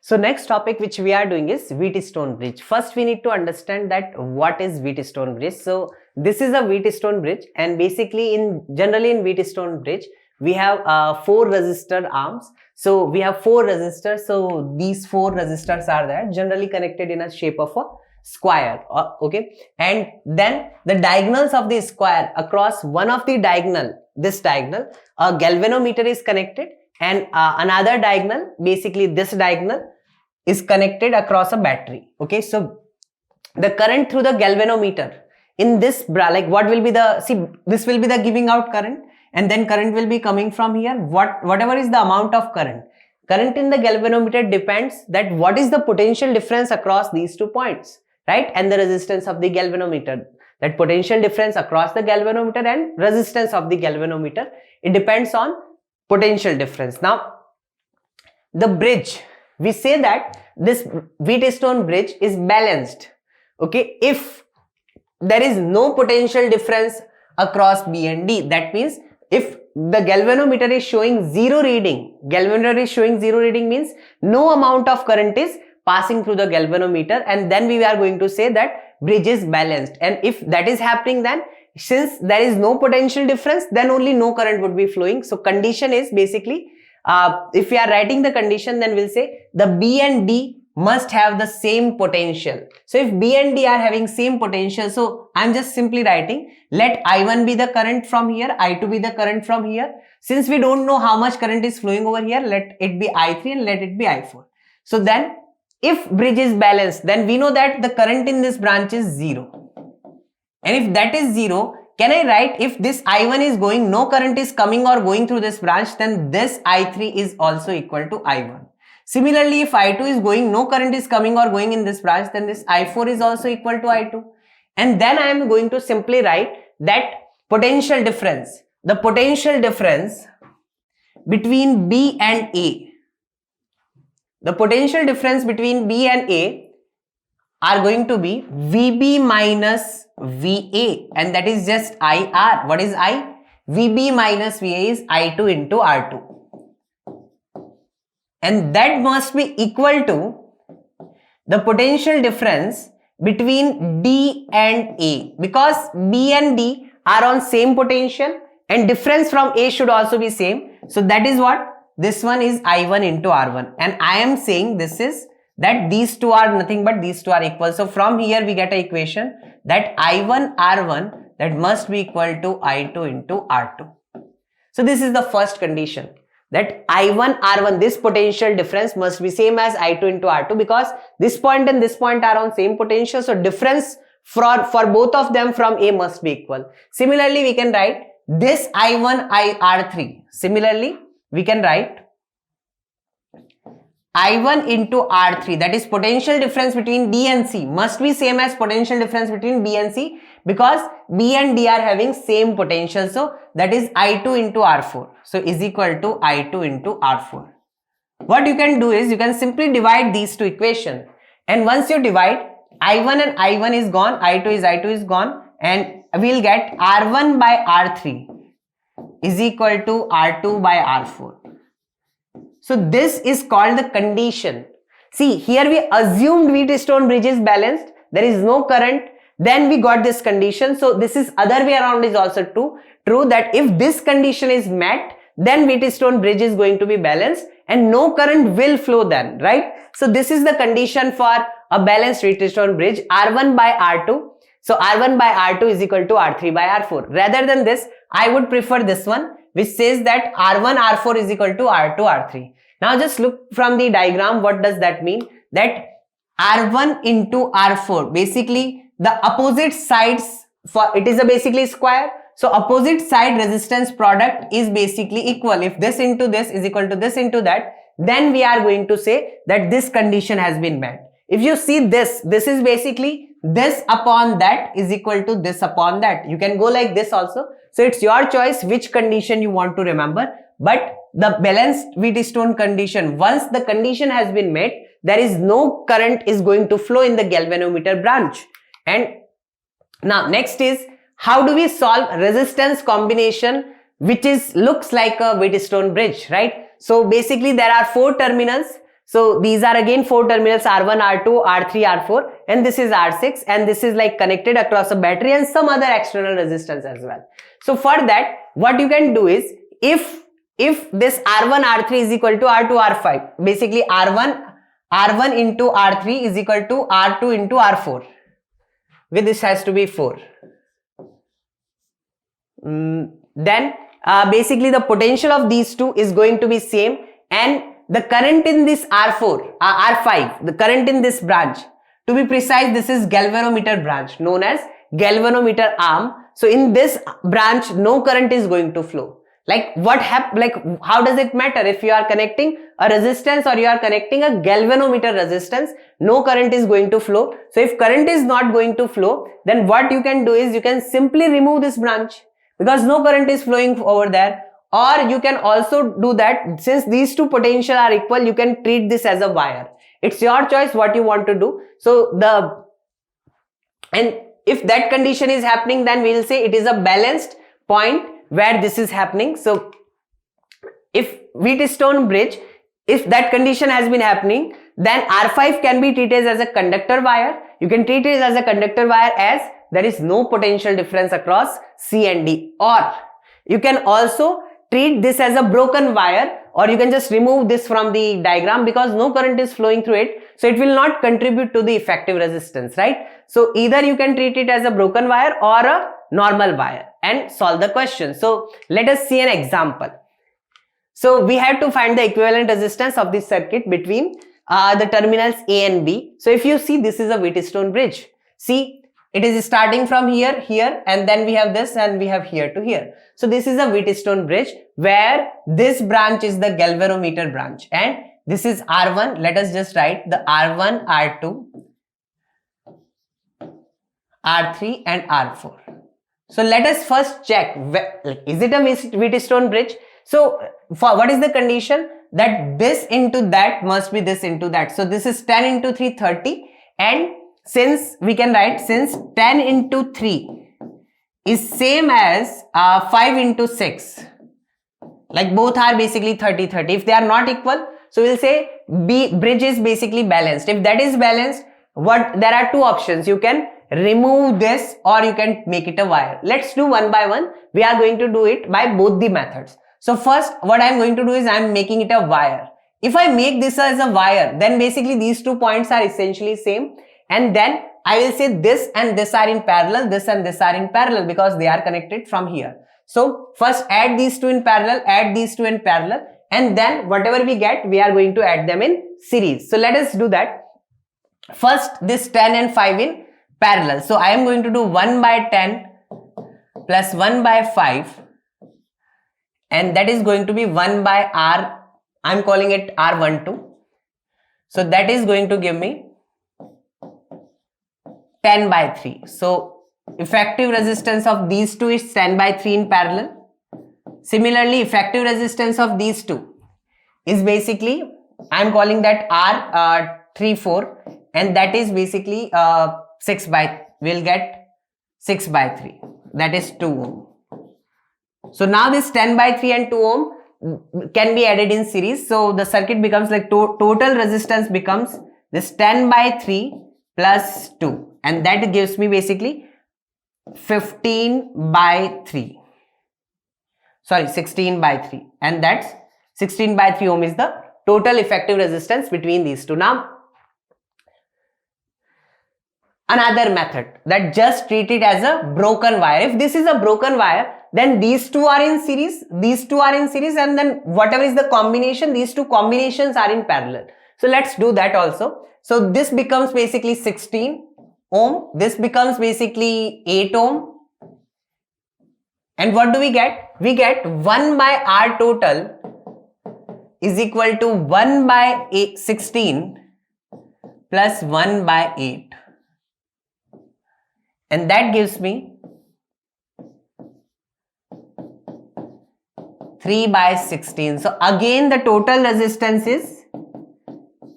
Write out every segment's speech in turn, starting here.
So next topic which we are doing is Wheatstone bridge. First we need to understand that what is Wheatstone bridge. So this is a Wheatstone bridge, and basically generally in Wheatstone bridge we have 4 resistor arms. So we have 4 resistors. So these 4 resistors are there, generally connected in a shape of a square. Okay, and then the diagonals of the square, across one of the diagonal, this diagonal, a galvanometer is connected, and another diagonal, basically this diagonal, is connected across a battery. Okay, so the current through the galvanometer in this, like what will be the, see, this will be the giving out current, and then current will be coming from here. Whatever is the amount of current in the galvanometer depends that what is the potential difference across these 2 points, right? And the resistance of the galvanometer, that potential difference across the galvanometer and resistance of the galvanometer, it depends on potential difference. Now the bridge, we say that this Wheatstone bridge is balanced, okay, if there is no potential difference across B and D. That means if the galvanometer is showing 0 reading, means no amount of current is passing through the galvanometer, and then we are going to say that bridge is balanced. And if that is happening, then since there is no potential difference, then only no current would be flowing. So condition is basically, if we are writing the condition, then we'll say the B and D must have the same potential. So if B and D are having same potential, so I'm just simply writing, let I1 be the current from here, I2 be the current from here. Since we don't know how much current is flowing over here, let it be I3 and let it be I4. So then if bridge is balanced, then we know that the current in this branch is 0. And if that is 0, can I write, if this I1 is going, no current is coming or going through this branch, then this I3 is also equal to I1. Similarly, if I2 is going, no current is coming or going in this branch, then this I4 is also equal to I2. And then I am going to simply write that potential difference, the potential difference between B and A, the potential difference between B and A are going to be VB minus VA, and that is just IR. What is I? VB minus VA is I2 into R2. And that must be equal to the potential difference between D and A, because B and D are on same potential and difference from A should also be same. So that is what this one is, I1 into R1, and I am saying this is that these two are nothing but these two are equal. So from here we get an equation that I1 R1, that must be equal to I2 into R2. So this is the first condition, that I1 R1, this potential difference must be same as I2 into R2, because this point and this point are on same potential. So difference for both of them from A must be equal. Similarly, we can write this I1 R3. Similarly, we can write I1 into R3, that is potential difference between D and C, must be same as potential difference between B and C, because B and D are having same potential. So that is I2 into R4. So is equal to I2 into R4. What you can do is you can simply divide these two equations, and once you divide, I1 and I1 is gone, I2 is gone, and we'll get R1 by R3 is equal to R2 by R4. So this is called the condition. See, here we assumed Wheatstone bridge is balanced, there is no current, then we got this condition. So this is other way around is also true that if this condition is met, then Wheatstone bridge is going to be balanced and no current will flow then, right? So this is the condition for a balanced Wheatstone bridge, R1 by R2. So R1 by R2 is equal to R3 by R4. Rather than this, I would prefer this one, which says that R1 R4 is equal to R2 R3. Now just look from the diagram, what does that mean? That R1 into R4, basically the opposite sides, for it is a basically square, so opposite side resistance product is basically equal. If this into this is equal to this into that, then we are going to say that this condition has been met. If you see this is basically this upon that is equal to this upon that. You can go like this also. So it's your choice which condition you want to remember, but the balanced Wheatstone condition, once the condition has been met, there is no current is going to flow in the galvanometer branch. And now next is, how do we solve resistance combination which looks like a Wheatstone bridge, right? So basically there are 4 terminals. So these are again 4 terminals, R1, R2, R3, R4, and this is R6, and this is like connected across a battery and some other external resistance as well. So for that, what you can do is, if this R1, R3 is equal to R2, R5, basically R1 into R3 is equal to R2 into R4, with this has to be 4. Then basically the potential of these two is going to be same, and the current in this R5, the current in this branch, to be precise, this is galvanometer branch known as galvanometer arm. So in this branch, no current is going to flow. Like how does it matter if you are connecting a resistance or you are connecting a galvanometer resistance? No current is going to flow. So if current is not going to flow, then what you can do is you can simply remove this branch, because no current is flowing over there. Or you can also do that, since these two potential are equal, you can treat this as a wire. It's your choice what you want to do. So and if that condition is happening, then we will say it is a balanced point where this is happening. So if Wheatstone bridge, if that condition has been happening, then R5 can be treated as a conductor wire. You can treat it as a conductor wire as there is no potential difference across C and D. Or you can also treat this as a broken wire, or you can just remove this from the diagram because no current is flowing through it, so it will not contribute to the effective resistance, right? So either you can treat it as a broken wire or a normal wire and solve the question. So let us see an example. So we have to find the equivalent resistance of this circuit between the terminals A and B. So if you see, this is a Wheatstone bridge. See, it is starting from here, and then we have this, and we have here to here. So this is a Wheatstone bridge where this branch is the galvanometer branch, and this is R1. Let us just write the R1, R2, R3 and R4. So let us first check, is it a Wheatstone bridge? So for what is the condition? That this into that must be this into that. So this is 10 into 3, 30, and since we can write, since 10 into 3 is same as 5 into 6, like both are basically 30, 30. If they are not equal, so we'll say bridge is basically balanced. If that is balanced, there are two options. You can remove this or you can make it a wire. Let's do one by one. We are going to do it by both the methods. So first, what I'm going to do is I'm making it a wire. If I make this as a wire, then basically these 2 points are essentially same. And then I will say this and this are in parallel, this and this are in parallel because they are connected from here. So first add these two in parallel, add these two in parallel, and then whatever we get, we are going to add them in series. So let us do that. First, this 10 and 5 in parallel. So I am going to do 1 by 10 plus 1 by 5, and that is going to be 1 by R. I'm calling it R12. So that is going to give me 10 by 3. So effective resistance of these two is 10 by 3 in parallel. Similarly, effective resistance of these two is basically, I'm calling that R34, and that is basically 6 by, we'll get 6 by 3, that is 2 ohm. So now this 10 by 3 and 2 ohm can be added in series. So the circuit becomes like total resistance becomes this 10 by 3 plus 2, and that gives me basically 15 by 3. Sorry, 16 by 3, and that's 16 by 3 ohm is the total effective resistance between these two. Now, another method that just treat it as a broken wire. If this is a broken wire, then these two are in series, these two are in series, and then whatever is the combination, these two combinations are in parallel. So let's do that also. So this becomes basically 16 ohm, this becomes basically 8 ohm, and what do we get? We get 1 by R total is equal to 1 by 16 plus 1 by 8, and that gives me 3 by 16. So again the total resistance is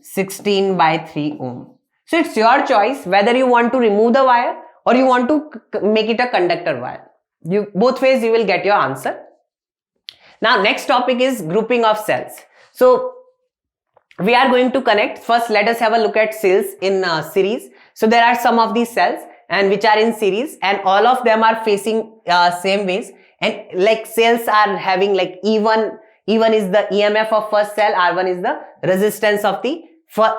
16 by 3 ohm. So it's your choice whether you want to remove the wire or you want to make it a conductor wire. Both ways you will get your answer. Now next topic is grouping of cells. So we are going to connect. First, let us have a look at cells in series. So there are some of these cells and which are in series, and all of them are facing same ways, and like cells are having like E1 is the EMF of first cell, R1 is the resistance of the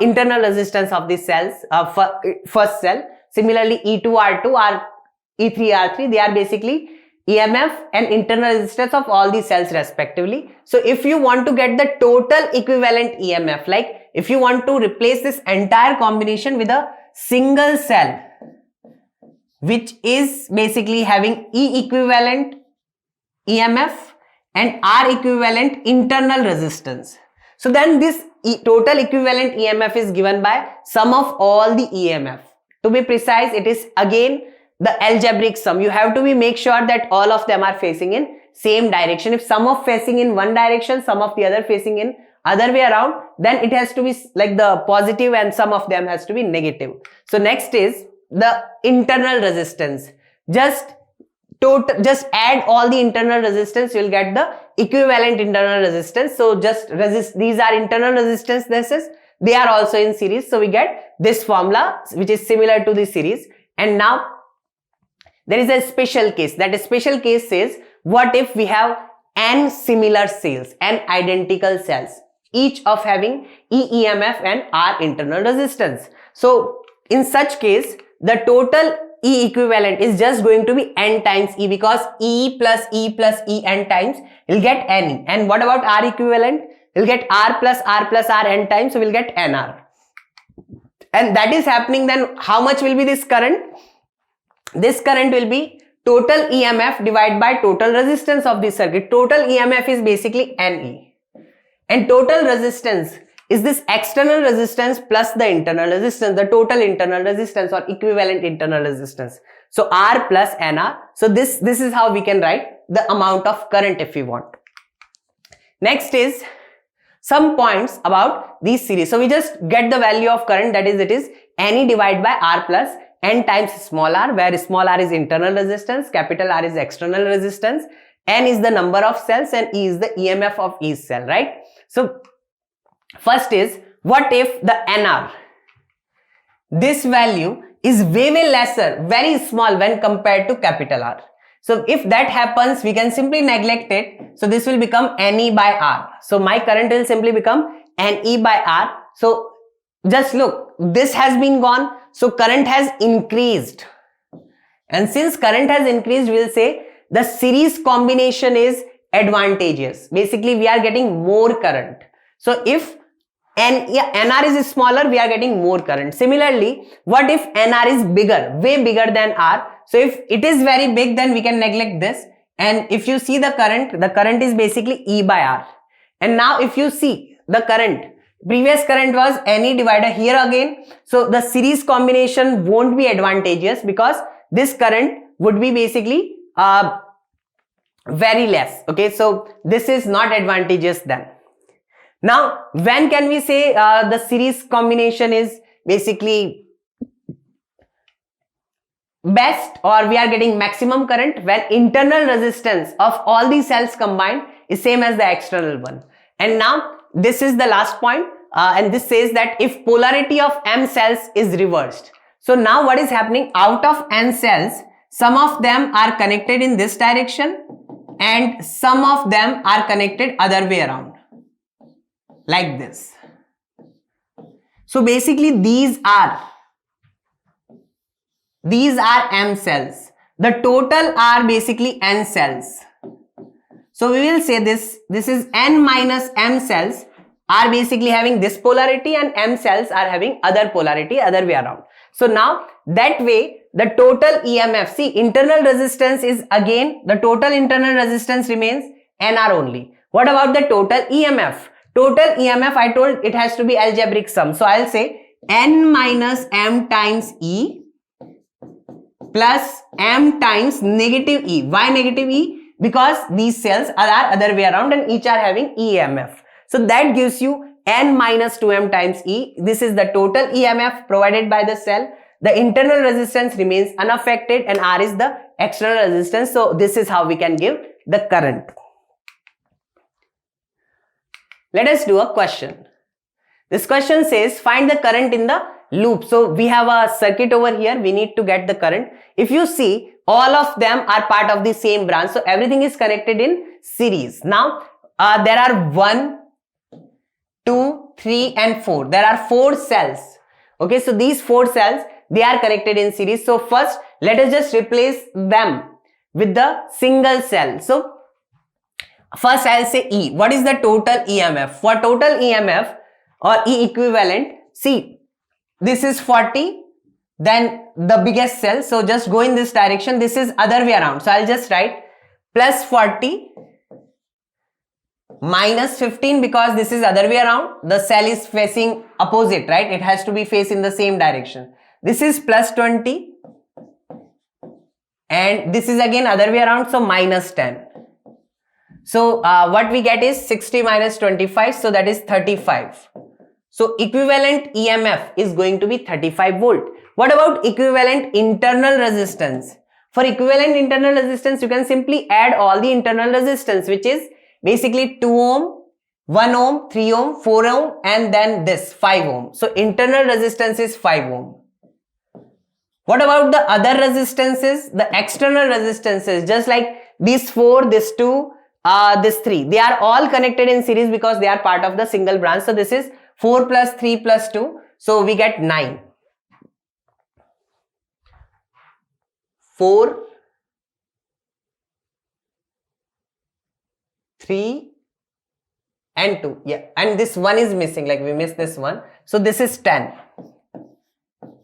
internal resistance of the cells first cell. Similarly, E2 R2 or E3 R3, they are basically EMF and internal resistance of all these cells respectively. So if you want to get the total equivalent EMF, like if you want to replace this entire combination with a single cell which is basically having E equivalent EMF and R equivalent internal resistance, so then this total equivalent EMF is given by sum of all the EMF. To be precise, it is again the algebraic sum. You have to make sure that all of them are facing in same direction. If some of facing in one direction, some of the other facing in other way around, then it has to be like the positive and some of them has to be negative. So next is the internal resistance. Just add all the internal resistance, you will get the equivalent internal resistance. So just these are internal resistance, they are also in series, so we get this formula which is similar to the series. And now there is a special case. That special case says, what if we have n similar cells, n identical cells, each of having E EMF and R internal resistance? So in such case, the total E equivalent is just going to be n times E, because E plus E n times will get NE. And what about R equivalent? We'll get R plus R n times, so we'll get NR. And that is happening, then how much will be this current? This current will be total EMF divided by total resistance of this circuit. Total EMF is basically NE. And total resistance is this external resistance plus the internal resistance, the total internal resistance or equivalent internal resistance. So R plus NR. So this is how we can write the amount of current if we want. Next is some points about these series. So we just get the value of current, that is it is NE divided by R plus N times small r, where small r is internal resistance, capital R is external resistance, N is the number of cells and E is the EMF of each cell, right? So first is, what if the NR, this value is way lesser, very small when compared to capital R. So if that happens, we can simply neglect it. So this will become NE by R. So my current will simply become NE by R. So just look, this has been gone. So current has increased. And since current has increased, we will say the series combination is advantageous. Basically, we are getting more current. So if NR is smaller, we are getting more current. Similarly, what if NR is bigger, way bigger than R? So if it is very big, then we can neglect this. And if you see the current is basically E by R. And now if you see the current, previous current was NE divided here again. So the series combination won't be advantageous because this current would be basically very less. Okay, so this is not advantageous then. Now, when can we say the series combination is basically best, or we are getting maximum current? When internal resistance of all these cells combined is same as the external one. And now this is the last point, and this says that if polarity of M cells is reversed. So now what is happening? Out of N cells, some of them are connected in this direction and some of them are connected other way around, like this. So basically these are M cells. The total are basically N cells. So we will say this is N minus M cells are basically having this polarity and M cells are having other polarity, other way around. So now that way the total EMF, see, internal resistance is again, the total internal resistance remains NR only. What about the total EMF? Total EMF, I told it has to be algebraic sum. So I'll say N minus M times E plus M times negative E. Why negative E? Because these cells are other way around and each are having EMF. So that gives you N minus 2M times E. This is the total EMF provided by the cell. The internal resistance remains unaffected and R is the external resistance. So this is how we can give the current. Let us do a question. This question says find the current in the loop. So we have a circuit over here. We need to get the current. If you see, all of them are part of the same branch. So everything is connected in series. Now there are 1, 2, 3 and 4. There are 4 cells. Okay, so these 4 cells, they are connected in series. So first, let us just replace them with the single cell. So first I'll say E. What is the total EMF? For total EMF or E equivalent, see, this is 40, then the biggest cell. So just go in this direction. This is other way around. So I'll just write plus 40 minus 15 because this is other way around. The cell is facing opposite, right? It has to be faced in the same direction. This is plus 20 and this is again other way around, so minus 10. So what we get is 60 minus 25, so that is 35. So equivalent EMF is going to be 35 volt. What about equivalent internal resistance? For equivalent internal resistance, you can simply add all the internal resistance, which is basically 2 ohm, 1 ohm, 3 ohm, 4 ohm and then this 5 ohm. So internal resistance is 5 ohm. What about the other resistances? The external resistances, just like these 4, this 2, this 3. They are all connected in series because they are part of the single branch. So this is 4 plus 3 plus 2. So we get 9. 4, 3 and 2. Yeah, and this one is missing, like we missed this one. So this is 10.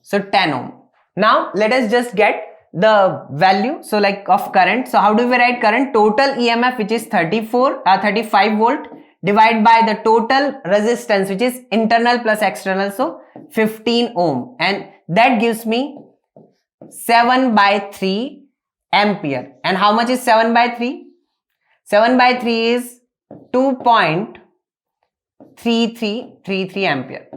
So 10 ohm. Now let us just get the value, so like of current. So how do we write current? Total EMF, which is 35 volt, divided by the total resistance, which is internal plus external, so 15 ohm, and that gives me 7 by 3 ampere. And how much is 7 by 3? 7 by 3 is 2.3333 ampere.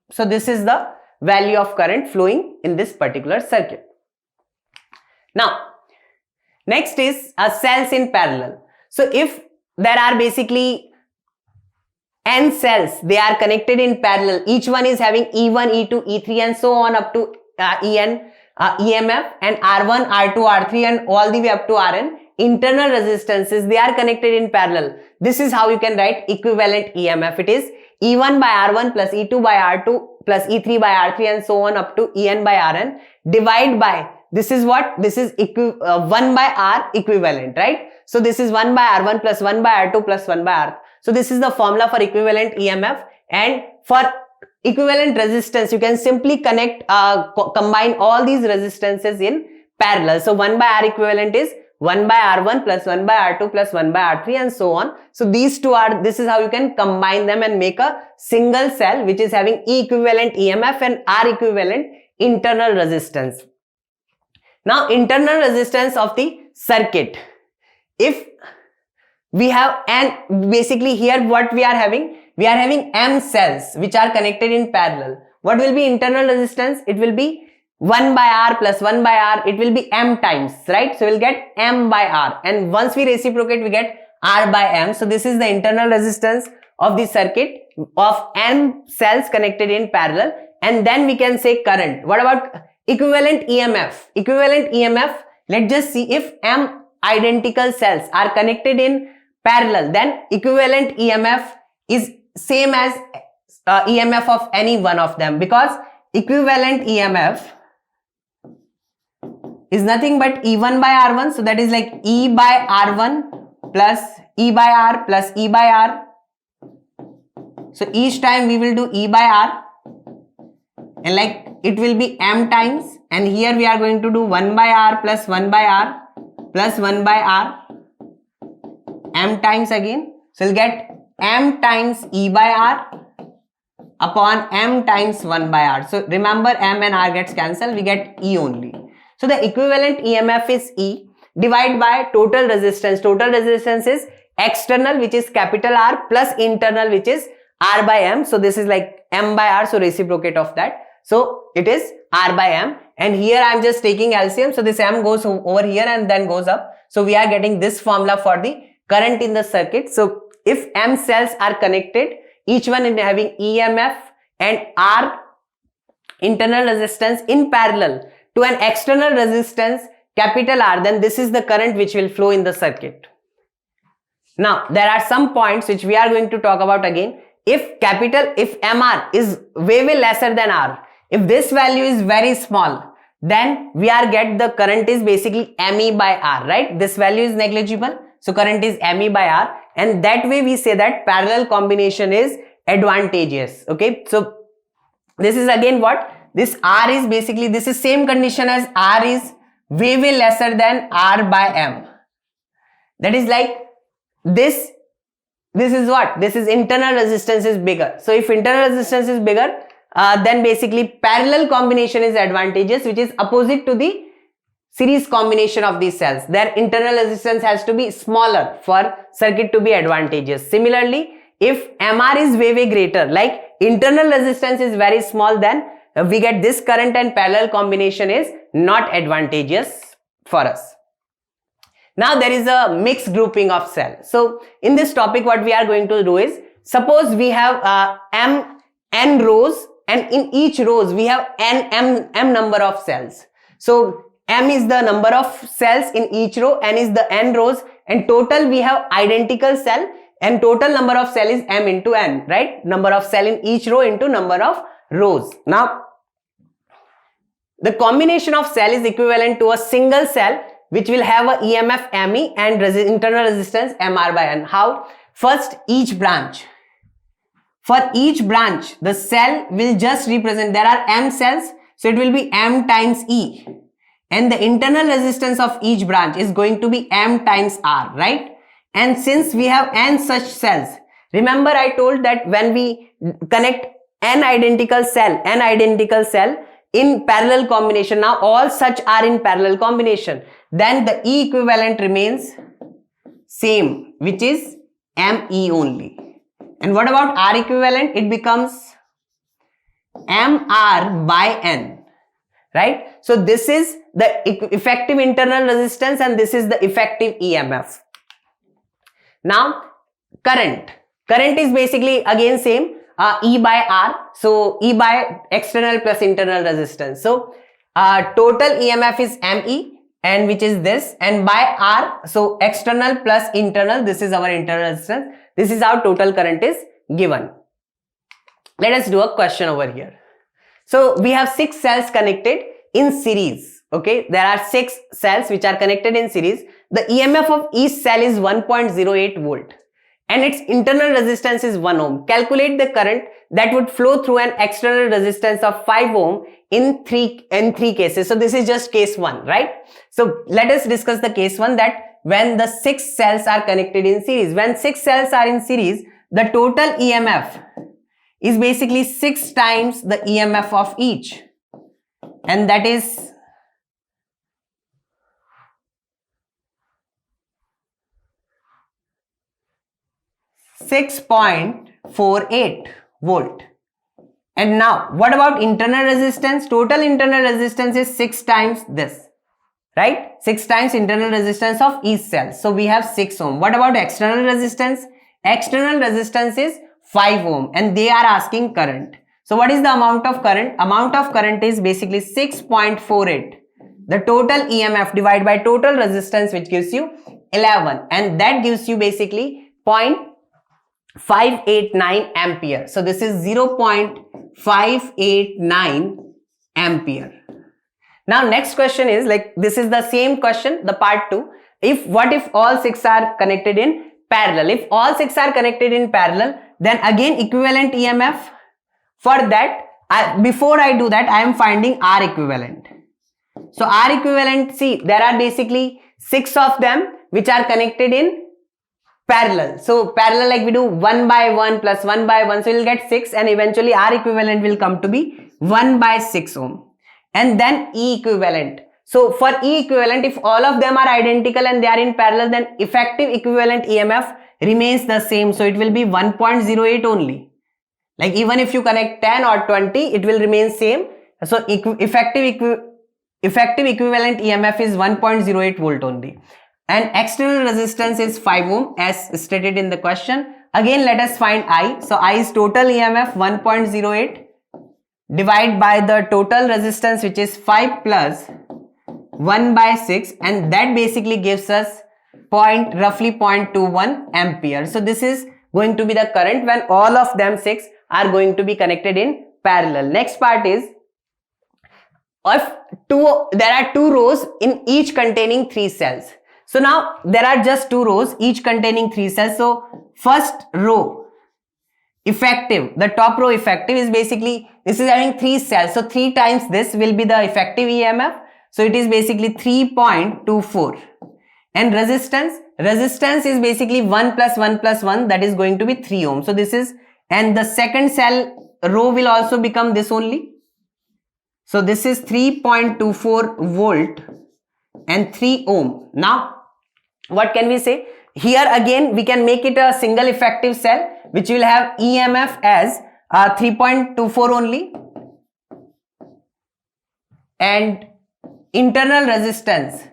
So this is the value of current flowing in this particular circuit. Now, next is cells in parallel. So if there are basically n cells, they are connected in parallel. Each one is having E1, E2, E3 and so on up to En, EMF and R1, R2, R3 and all the way up to Rn. Internal resistances, they are connected in parallel. This is how you can write equivalent EMF. It is E1 by R1 plus E2 by R2 plus E3 by R3 and so on up to En by Rn, divide by, this is what? This is 1 by R equivalent, right? So this is 1 by R1 plus 1 by R2 plus 1 by R. So this is the formula for equivalent EMF. And for equivalent resistance, you can simply connect, combine all these resistances in parallel. So 1 by R equivalent is 1 by R1 plus 1 by R2 plus 1 by R3 and so on. So these two are, this is how you can combine them and make a single cell which is having E equivalent EMF and R equivalent internal resistance. Now internal resistance of the circuit. If we have n, basically here what we are having m cells which are connected in parallel. What will be internal resistance? It will be 1 by R plus 1 by R, it will be m times, right? So we'll get m by R, and once we reciprocate we get R by m. So this is the internal resistance of the circuit of m cells connected in parallel. And then we can say current. What about equivalent EMF? Equivalent EMF, let's just see, if m identical cells are connected in parallel, then equivalent EMF is same as EMF of any one of them, because equivalent EMF is nothing but E1 by R1. So that is like E by R1 plus E by R plus E by R. So each time we will do E by R, and like it will be m times, and here we are going to do 1 by R plus 1 by R plus 1 by R, m times again. So we'll get m times E by R upon m times 1 by R. So remember, m and R gets cancelled, we get E only. So the equivalent EMF is E divided by total resistance. Total resistance is external, which is capital R, plus internal, which is R by M. So this is like M by R, so reciprocate of that. So it is R by M, and here I am just taking LCM. So this M goes over here and then goes up. So we are getting this formula for the current in the circuit. So if M cells are connected each one is having EMF and R internal resistance in parallel to an external resistance capital R, then this is the current which will flow in the circuit. Now there are some points which we are going to talk about again. If MR is way lesser than R, if this value is very small, then we are get the current is basically ME by R, right? This value is negligible, so current is ME by R, and that way we say that parallel combination is advantageous. Okay, so this is again what this R is basically, this is same condition as R is way lesser than R by M. That is like this is what? This is internal resistance is bigger. So if internal resistance is bigger, then basically parallel combination is advantageous, which is opposite to the series combination of these cells. Their internal resistance has to be smaller for circuit to be advantageous. Similarly, if MR is way greater, like internal resistance is very small, then we get this current and parallel combination is not advantageous for us. Now there is a mixed grouping of cells. So in this topic what we are going to do is, suppose we have n rows, and in each rows we have m number of cells. So m is the number of cells in each row, n is the n rows, and total we have identical cell, and total number of cell is m into n, right? Number of cell in each row into number of rows. Now the combination of cell is equivalent to a single cell which will have a EMF ME and internal resistance MR by N. How? First, each branch. For each branch, the cell will just represent, there are M cells, so it will be M times E. And the internal resistance of each branch is going to be M times R, right? And since we have N such cells, remember I told that when we connect N identical cell in parallel combination, now all such are in parallel combination, then the E equivalent remains same, which is ME only. And what about R equivalent? It becomes MR by N, right? So this is the effective internal resistance and this is the effective EMF. Now current is basically again same, E by R, so E by external plus internal resistance. So total EMF is ME, and which is this, and by R, so external plus internal, this is our internal resistance. This is how total current is given. Let us do a question over here. So we have 6 cells connected in series. Okay, there are 6 cells which are connected in series. The EMF of each cell is 1.08 volt and its internal resistance is 1 ohm. Calculate the current that would flow through an external resistance of 5 ohm in three cases. So this is just case 1, right? So let us discuss the case 1, that when the 6 cells are connected in series. When 6 cells are in series, the total EMF is basically 6 times the EMF of each, and that is 6.48 volt. And now what about internal resistance? Total internal resistance is 6 times this, right? 6 times internal resistance of each cell. So we have 6 ohm. What about external resistance? External resistance is 5 ohm and they are asking current. So what is the amount of current? Amount of current is basically 6.48. The total EMF divided by total resistance, which gives you 11, and that gives you basically 0.589 ampere. So this is 0.589 ampere. Now next question is, like, this is the same question, the part 2. What if all 6 are connected in parallel? If all 6 are connected in parallel, then again equivalent EMF. For that, before I do that, I am finding R equivalent. So R equivalent, see, there are basically 6 of them which are connected in parallel. So parallel, like we do 1 by 1 plus 1 by 1, so you will get 6, and eventually R equivalent will come to be 1 by 6 ohm. And then E equivalent. So for E equivalent, if all of them are identical and they are in parallel, then effective equivalent EMF remains the same. So it will be 1.08 only. Like even if you connect 10 or 20, it will remain same. So effective equivalent EMF is 1.08 volt only. And external resistance is 5 ohm as stated in the question. Again, let us find I. So I is total EMF 1.08 divided by the total resistance, which is 5 plus 1 by 6, and that basically gives us roughly 0.21 ampere. So this is going to be the current when all of them 6 are going to be connected in parallel. Next part is, if there are 2 rows in each containing 3 cells. So now there are just 2 rows each containing 3 cells. So first row effective, the top row effective is basically, this is having 3 cells. So 3 times this will be the effective EMF. So it is basically 3.24. And resistance is basically 1 plus 1 plus 1, that is going to be 3 ohm. So this is, and the second cell row will also become this only. So this is 3.24 volt and 3 ohm. Now what can we say? Here again we can make it a single effective cell, which will have EMF as 3.24 only, and internal resistance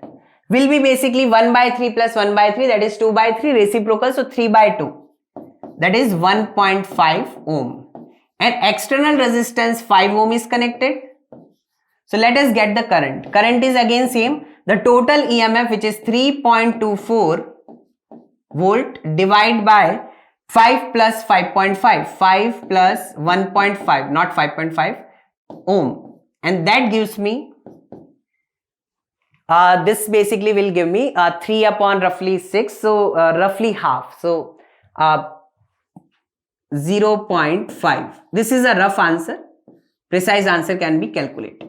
will be basically 1 by 3 plus 1 by 3, that is 2 by 3, reciprocal, so 3 by 2, that is 1.5 ohm, and external resistance 5 ohm is connected. So let us get the current. Current is again same, the total EMF, which is 3.24 volt divided by 5 plus 5.5, 5 plus 1.5, not 5.5 ohm, and that gives me this basically will give me 3 upon roughly 6, so roughly half, so 0.5. This is a rough answer, precise answer can be calculated.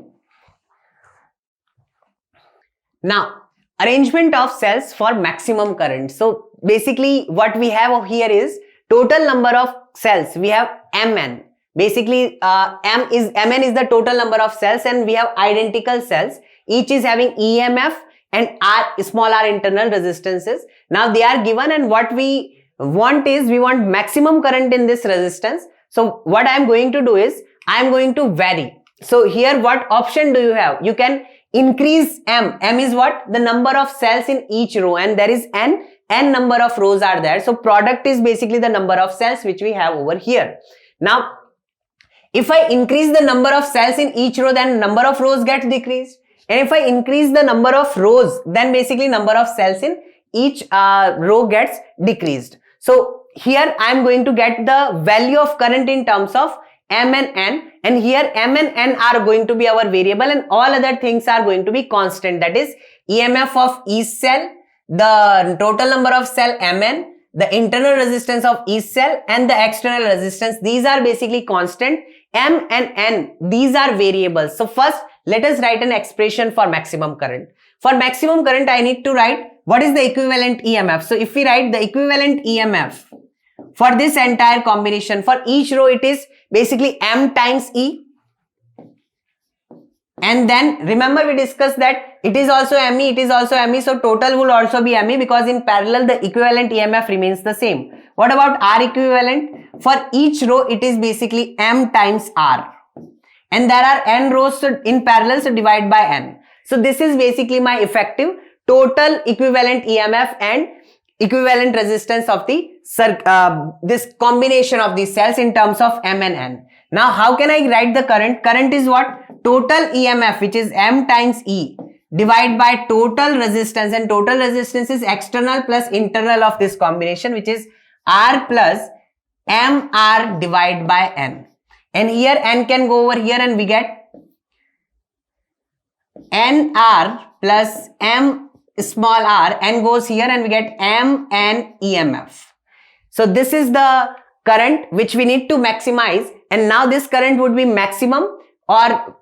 Now, arrangement of cells for maximum current. So basically what we have here is total number of cells. We have Mn. Basically Mn is the total number of cells, and we have identical cells. Each is having EMF and small r internal resistances. Now they are given, and what we want is, we want maximum current in this resistance. So what I am going to do is, I am going to vary. So here what option do you have? You can increase M. M is what? The number of cells in each row, and there is N number of rows are there. So product is basically the number of cells which we have over here. Now if I increase the number of cells in each row, then number of rows gets decreased, and if I increase the number of rows, then basically number of cells in each row gets decreased. So here I am going to get the value of current in terms of M and N, and here M and N are going to be our variable, and all other things are going to be constant, that is EMF of each cell, the total number of cell Mn, the internal resistance of each cell, and the external resistance. These are basically constant. M and N, these are variables. So first let us write an expression for maximum current. For maximum current I need to write what is the equivalent EMF. So if we write the equivalent EMF for this entire combination, for each row it is basically M times E, and then remember we discussed that it is also ME, it is also ME, so total will also be ME, because in parallel the equivalent EMF remains the same. What about R equivalent? For each row it is basically M times R, and there are N rows, so in parallel, so divide by N. So this is basically my effective total equivalent EMF and equivalent resistance of the this combination of these cells in terms of M and N. Now how can I write the current? Current is what? Total EMF, which is M times E, divided by total resistance, and total resistance is external plus internal of this combination, which is R plus MR divided by N. And here N can go over here, and we get NR plus M small r, N goes here, and we get M and EMF. So this is the current which we need to maximize, and now this current would be maximum, or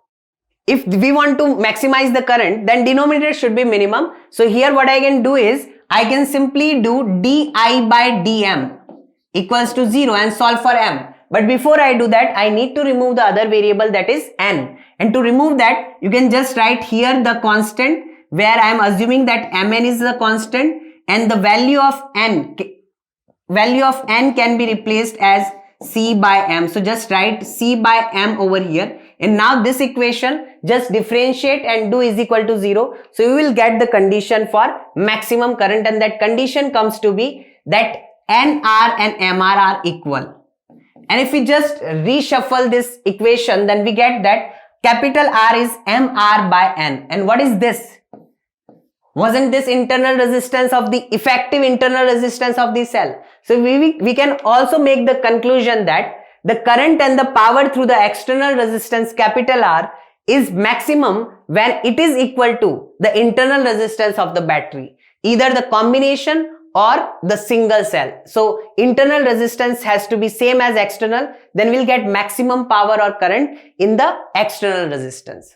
if we want to maximize the current, then denominator should be minimum. So here what I can do is, I can simply do di by dm equals to 0 and solve for M. But before I do that, I need to remove the other variable, that is N. And to remove that, you can just write here the constant, where I am assuming that Mn is the constant, and the value of N can be replaced as C by M. So just write C by M over here. And now this equation, just differentiate and do is equal to 0. So you will get the condition for maximum current, and that condition comes to be that NR and MR are equal. And if we just reshuffle this equation, then we get that capital R is MR by N. And what is this? Wasn't this internal resistance of the effective internal resistance of the cell? So we can also make the conclusion that the current and the power through the external resistance capital R is maximum when it is equal to the internal resistance of the battery, either the combination or the single cell. So internal resistance has to be same as external, then we'll get maximum power or current in the external resistance.